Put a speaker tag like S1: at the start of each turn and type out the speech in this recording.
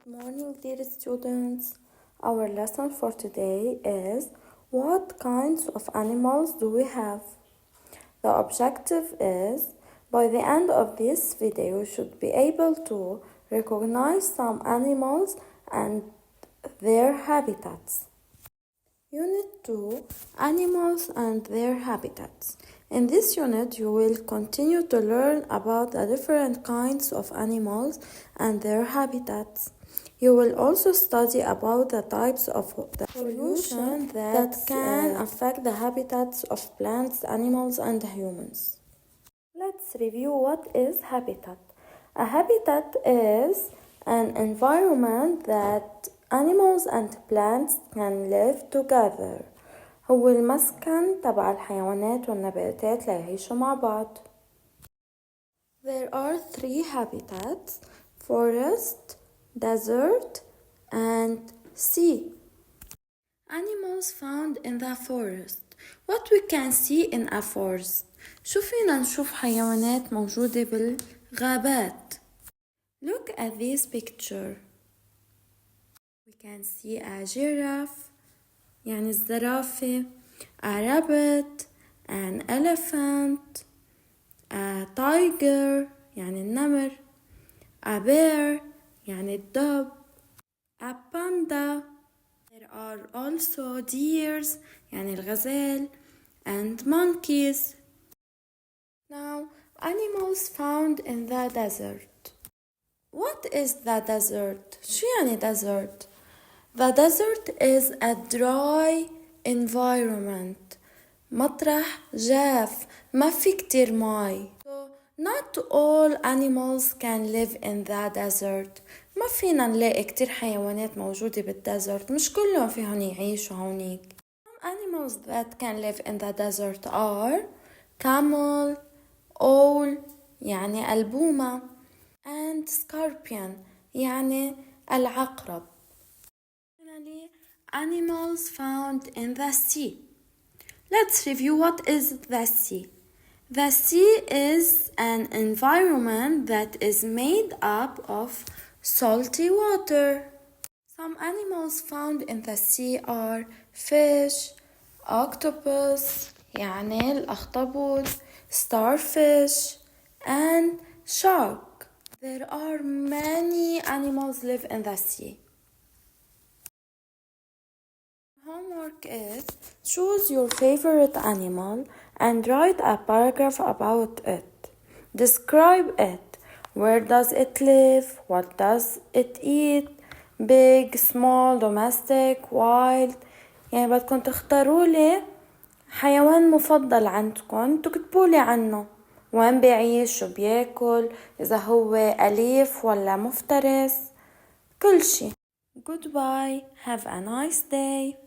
S1: Good morning, dear students. Our lesson for today is what kinds of animals do we have? The objective is by the end of this video you should be able to recognize some animals and their habitats. Unit 2 Animals and their habitats. In this unit, you will continue to learn about the different kinds of animals and their habitats. You will also study about the types of the pollution that can affect the habitats of plants, animals, and humans. Let's review what is habitat. A habitat is an environment that animals and plants can live together. هو المسكن تبع الحيوانات والنباتات ليعيشوا مع بعض. There are 3 habitats: forest, desert, and sea. Animals found in the forest. What we can see in a forest. شو فينا نشوف حيوانات موجودة بالغابات. Look at this picture. We can see a giraffe يعني الزرافة, a rabbit, an elephant, a tiger يعني النمر, a bear يعني الدب, a panda. There are also deers يعني الغزال and monkeys. Now, animals found in the desert. What is the desert? شو يعني desert? The desert is a dry environment. مطرح جاف ما في كتير ماي. So, not all animals can live in the desert. ما فينا نلاقي كتير حيوانات موجودة بالديزرت. مش كلهم فيهم يعيشوا هونيك. Some animals that can live in the desert are camel, owl يعني البومة, and scorpion يعني العقرب. Finally, animals found in the sea. Let's review what is the sea. The sea is an environment that is made up of salty water. Some animals found in the sea are fish, octopus يعني الأخطبوط, starfish, and shark. There are many animals live in the sea. Homework is choose your favorite animal and write a paragraph about it. Describe it. Where does it live? What does it eat? Big, small, domestic, wild. يعني بدكم تختاروا لي حيوان مفضل عندكم تكتبوا لي عنه. وين بيعيش؟ شو بياكل؟ إذا هو أليف ولا مفترس؟ كل شي. Goodbye. Have a nice day.